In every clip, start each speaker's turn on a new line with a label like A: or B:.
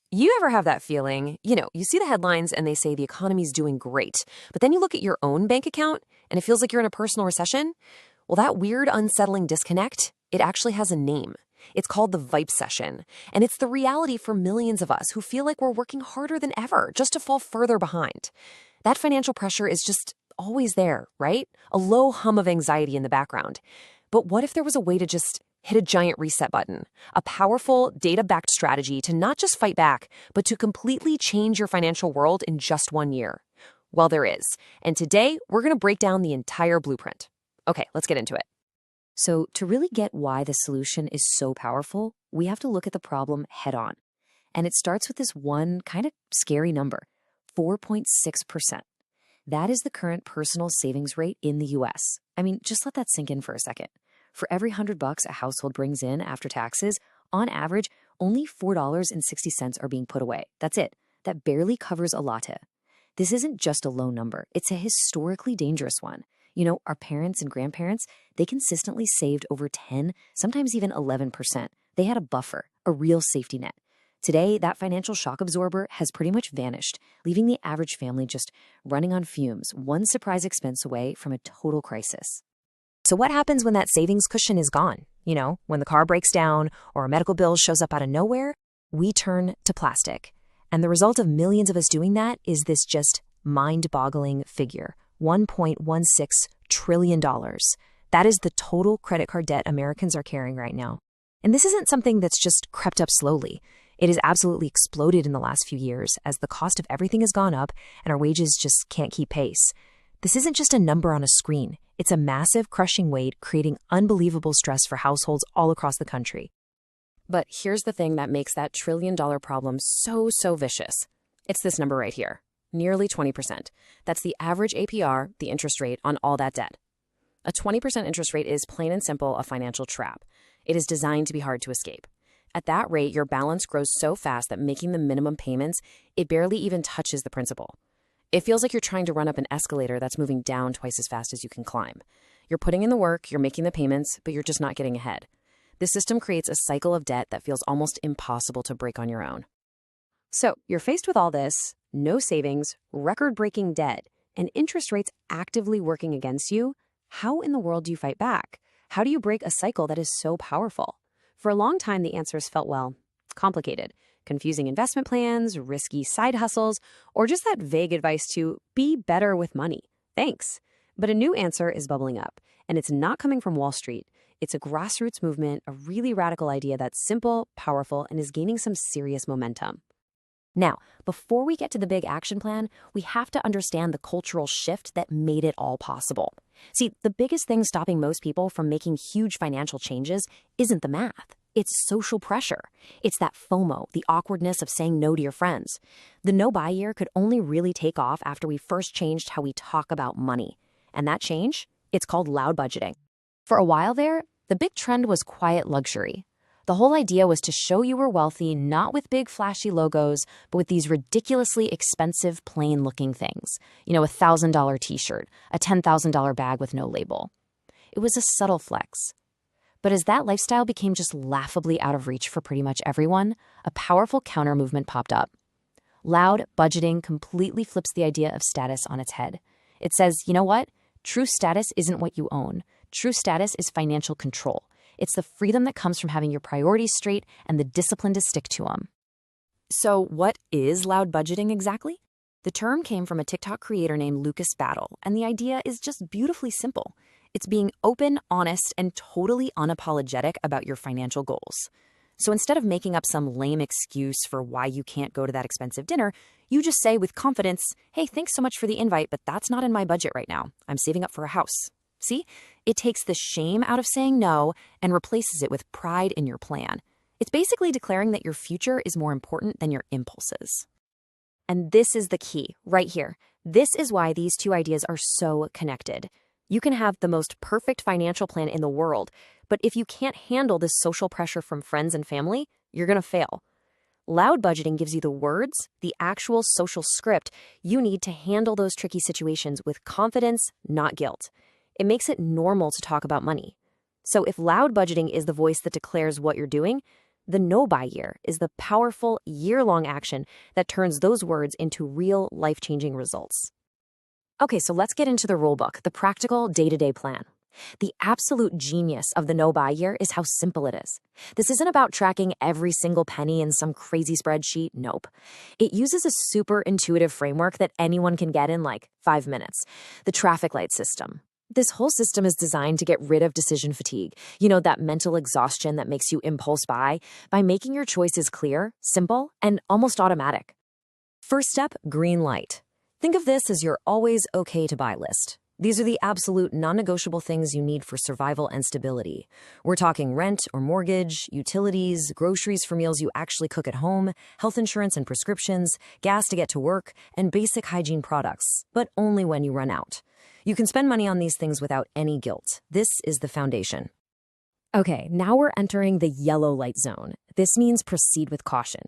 A: You ever have that feeling, you see the headlines and they say the economy's doing great, but then you look at your own bank account and it feels like you're in a personal recession? Well, that weird, unsettling disconnect, it actually has a name. It's called the Vipe Session, and it's the reality for millions of us who feel like we're working harder than ever just to fall further behind. That financial pressure is just always there, right? A low hum of anxiety in the background. But what if there was a way to just hit a giant reset button, a powerful, data-backed strategy to not just fight back, but to completely change your financial world in just 1 year? Well, there is. And today, we're going to break down the entire blueprint. Okay, let's get into it. So, to really get why the solution is so powerful, we have to look at the problem head on. And it starts with this one kind of scary number, 4.6%. That is the current personal savings rate in the US. I mean, just let that sink in for a second. For every $100 a household brings in after taxes, on average, only $4.60 are being put away. That's it. That barely covers a latte. This isn't just a low number. It's a historically dangerous one. Our parents and grandparents, they consistently saved over 10, sometimes even 11%. They had a buffer, a real safety net. Today, that financial shock absorber has pretty much vanished, leaving the average family just running on fumes, one surprise expense away from a total crisis. So what happens when that savings cushion is gone? When the car breaks down or a medical bill shows up out of nowhere, we turn to plastic. And the result of millions of us doing that is this just mind-boggling figure, $1.16 trillion. That is the total credit card debt Americans are carrying right now. And this isn't something that's just crept up slowly. It has absolutely exploded in the last few years as the cost of everything has gone up and our wages just can't keep pace. This isn't just a number on a screen. It's a massive, crushing weight, creating unbelievable stress for households all across the country. But here's the thing that makes that trillion-dollar problem so vicious. It's this number right here, nearly 20%. That's the average APR, the interest rate on all that debt. A 20% interest rate is plain and simple a financial trap. It is designed to be hard to escape. At that rate, your balance grows so fast that making the minimum payments, it barely even touches the principal. It feels like you're trying to run up an escalator that's moving down twice as fast as you can climb. You're putting in the work, you're making the payments, but you're just not getting ahead. This system creates a cycle of debt that feels almost impossible to break on your own. So you're faced with all this, no savings, record-breaking debt, and interest rates actively working against you. How in the world do you fight back? How do you break a cycle that is so powerful? For a long time, the answers felt, complicated. Confusing investment plans, risky side hustles, or just that vague advice to be better with money. Thanks. But a new answer is bubbling up, and it's not coming from Wall Street. It's a grassroots movement, a really radical idea that's simple, powerful, and is gaining some serious momentum. Now, before we get to the big action plan, we have to understand the cultural shift that made it all possible. See, the biggest thing stopping most people from making huge financial changes isn't the math. It's social pressure. It's that FOMO, the awkwardness of saying no to your friends. The no-buy year could only really take off after we first changed how we talk about money. And that change? It's called loud budgeting. For a while there, the big trend was quiet luxury. The whole idea was to show you were wealthy, not with big flashy logos, but with these ridiculously expensive, plain-looking things. A $1,000 t-shirt, a $10,000 bag with no label. It was a subtle flex. But as that lifestyle became just laughably out of reach for pretty much everyone, a powerful counter-movement popped up. Loud budgeting completely flips the idea of status on its head. It says, you know what? True status isn't what you own. True status is financial control. It's the freedom that comes from having your priorities straight and the discipline to stick to them. So what is loud budgeting exactly? The term came from a TikTok creator named Lucas Battle, and the idea is just beautifully simple. It's being open, honest, and totally unapologetic about your financial goals. So instead of making up some lame excuse for why you can't go to that expensive dinner, you just say with confidence, hey, thanks so much for the invite, but that's not in my budget right now. I'm saving up for a house. See? It takes the shame out of saying no and replaces it with pride in your plan. It's basically declaring that your future is more important than your impulses. And this is the key, right here. This is why these two ideas are so connected. You can have the most perfect financial plan in the world, but if you can't handle this social pressure from friends and family, you're going to fail. Loud budgeting gives you the words, the actual social script you need to handle those tricky situations with confidence, not guilt. It makes it normal to talk about money. So if loud budgeting is the voice that declares what you're doing, The no-buy year is the powerful year-long action that turns those words into real life-changing results. Okay, so let's get into the rulebook, the practical day-to-day plan. The absolute genius of the no-buy year is how simple it is. This isn't about tracking every single penny in some crazy spreadsheet. Nope. It uses a super intuitive framework that anyone can get in like 5 minutes. The traffic light system. This whole system is designed to get rid of decision fatigue, that mental exhaustion that makes you impulse buy, by making your choices clear, simple, and almost automatic. First step, green light. Think of this as your always okay to buy list. These are the absolute non-negotiable things you need for survival and stability. We're talking rent or mortgage, utilities, groceries for meals you actually cook at home, health insurance and prescriptions, gas to get to work, and basic hygiene products, but only when you run out. You can spend money on these things without any guilt. This is the foundation. Okay, now we're entering the yellow light zone. This means proceed with caution.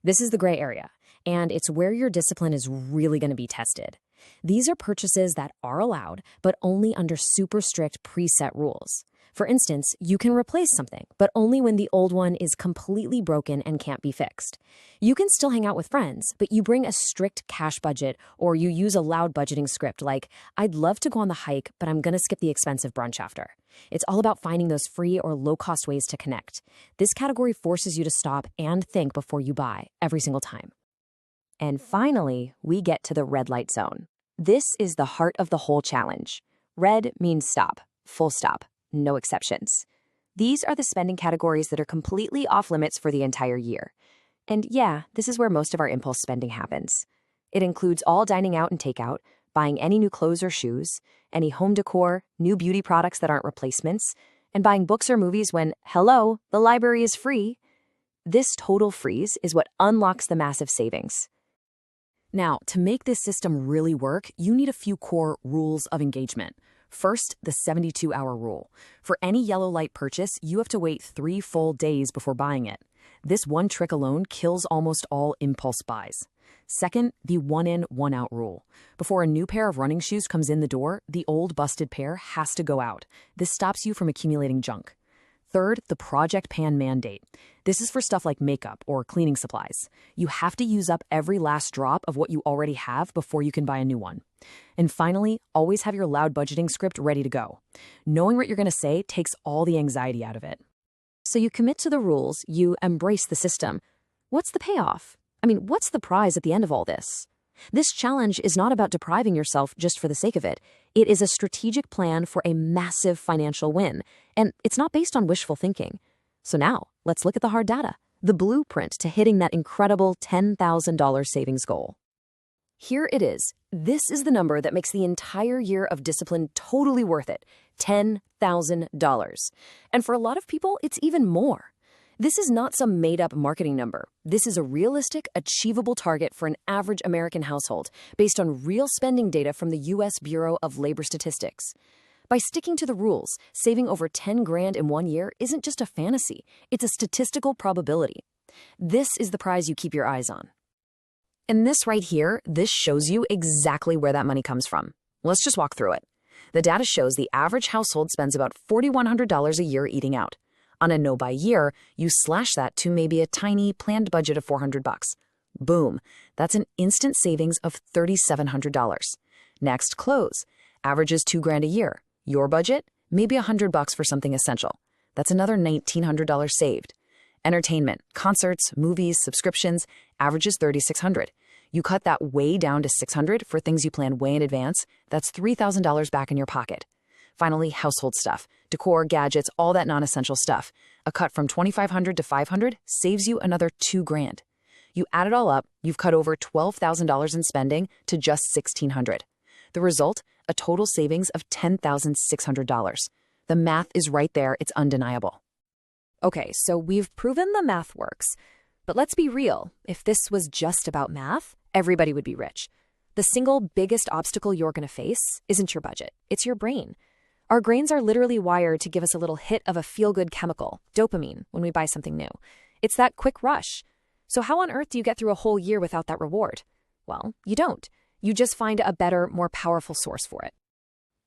A: This is the gray area, and it's where your discipline is really going to be tested. These are purchases that are allowed, but only under super strict preset rules. For instance, you can replace something, but only when the old one is completely broken and can't be fixed. You can still hang out with friends, but you bring a strict cash budget, or you use a loud budgeting script like, I'd love to go on the hike, but I'm going to skip the expensive brunch after. It's all about finding those free or low-cost ways to connect. This category forces you to stop and think before you buy every single time. And finally, we get to the red light zone. This is the heart of the whole challenge. Red means stop, full stop, no exceptions. These are the spending categories that are completely off limits for the entire year. And yeah, this is where most of our impulse spending happens. It includes all dining out and takeout, buying any new clothes or shoes, any home decor, new beauty products that aren't replacements, and buying books or movies when, hello, the library is free. This total freeze is what unlocks the massive savings. Now, to make this system really work, you need a few core rules of engagement. First, the 72-hour rule. For any yellow light purchase, you have to wait 3 full days before buying it. This one trick alone kills almost all impulse buys. Second, the 1 in, 1 out rule. Before a new pair of running shoes comes in the door, the old busted pair has to go out. This stops you from accumulating junk. Third, the Project Pan mandate. This is for stuff like makeup or cleaning supplies. You have to use up every last drop of what you already have before you can buy a new one. And finally, always have your loud budgeting script ready to go. Knowing what you're going to say takes all the anxiety out of it. So you commit to the rules, you embrace the system. What's the payoff? What's the prize at the end of all this? This challenge is not about depriving yourself just for the sake of it. It is a strategic plan for a massive financial win, and it's not based on wishful thinking. So now, let's look at the hard data, the blueprint to hitting that incredible $10,000 savings goal. Here it is. This is the number that makes the entire year of discipline totally worth it, $10,000. And for a lot of people, it's even more. This is not some made-up marketing number. This is a realistic, achievable target for an average American household based on real spending data from the U.S. Bureau of Labor Statistics. By sticking to the rules, saving over 10 grand in 1 year isn't just a fantasy. It's a statistical probability. This is the prize you keep your eyes on. And this right here, this shows you exactly where that money comes from. Let's just walk through it. The data shows the average household spends about $4,100 a year eating out. On a no-buy year, you slash that to maybe a tiny planned budget of $400. Boom, that's an instant savings of $3,700. Next, clothes. Averages $2 grand a year. Your budget? Maybe $100 for something essential. That's another $1,900 saved. Entertainment, concerts, movies, subscriptions, averages $3,600. You cut that way down to $600 for things you plan way in advance. That's $3,000 back in your pocket. Finally, household stuff, decor, gadgets, all that non-essential stuff. A cut from $2,500 to $500 saves you another $2 grand. You add it all up, you've cut over $12,000 in spending to just $1,600. The result, a total savings of $10,600. The math is right there, it's undeniable. Okay, so we've proven the math works. But let's be real, if this was just about math, everybody would be rich. The single biggest obstacle you're going to face isn't your budget, it's your brain. Our brains are literally wired to give us a little hit of a feel-good chemical, dopamine, when we buy something new. It's that quick rush. So how on earth do you get through a whole year without that reward? Well, you don't. You just find a better, more powerful source for it.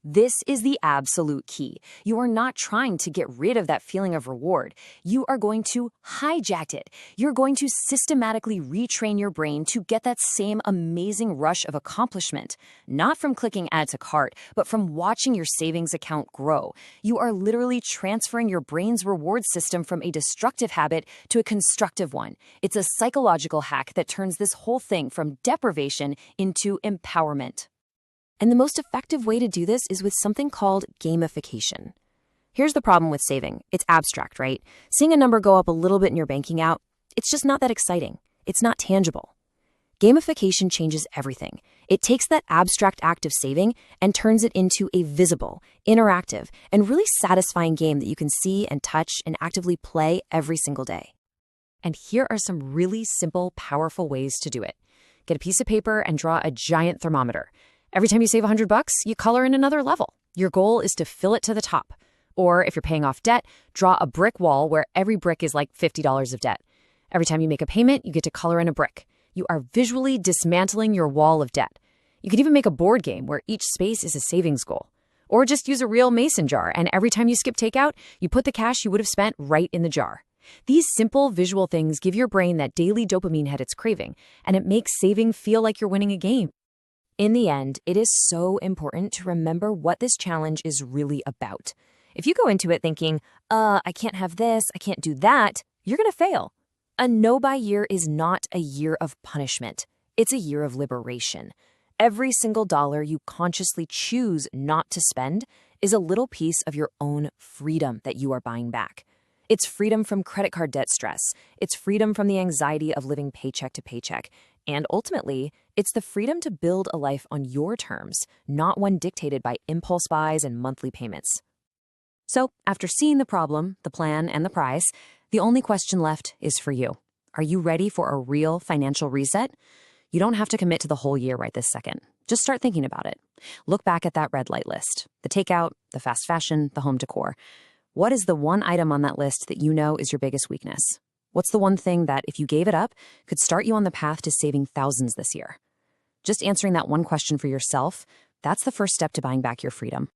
A: This is the absolute key. You are not trying to get rid of that feeling of reward. You are going to hijack it. You're going to systematically retrain your brain to get that same amazing rush of accomplishment, not from clicking add to cart, but from watching your savings account grow. You are literally transferring your brain's reward system from a destructive habit to a constructive one. It's a psychological hack that turns this whole thing from deprivation into empowerment. And the most effective way to do this is with something called gamification. Here's the problem with saving. It's abstract, right? Seeing a number go up a little bit in your banking account, it's just not that exciting. It's not tangible. Gamification changes everything. It takes that abstract act of saving and turns it into a visible, interactive, and really satisfying game that you can see and touch and actively play every single day. And here are some really simple, powerful ways to do it. Get a piece of paper and draw a giant thermometer. Every time you save $100, you color in another level. Your goal is to fill it to the top. Or if you're paying off debt, draw a brick wall where every brick is like $50 of debt. Every time you make a payment, you get to color in a brick. You are visually dismantling your wall of debt. You could even make a board game where each space is a savings goal. Or just use a real mason jar, and every time you skip takeout, you put the cash you would have spent right in the jar. These simple visual things give your brain that daily dopamine hit it's craving, and it makes saving feel like you're winning a game. In the end, it is so important to remember what this challenge is really about. If you go into it thinking, I can't have this, I can't do that, you're going to fail. A no-buy year is not a year of punishment. It's a year of liberation. Every single dollar you consciously choose not to spend is a little piece of your own freedom that you are buying back. It's freedom from credit card debt stress. It's freedom from the anxiety of living paycheck to paycheck. And ultimately, it's the freedom to build a life on your terms, not one dictated by impulse buys and monthly payments. So, after seeing the problem, the plan, and the price, the only question left is for you. Are you ready for a real financial reset? You don't have to commit to the whole year right this second. Just start thinking about it. Look back at that red light list, the takeout, the fast fashion, the home decor. What is the one item on that list that you know is your biggest weakness? What's the one thing that, if you gave it up, could start you on the path to saving thousands this year? Just answering that one question for yourself, that's the first step to buying back your freedom.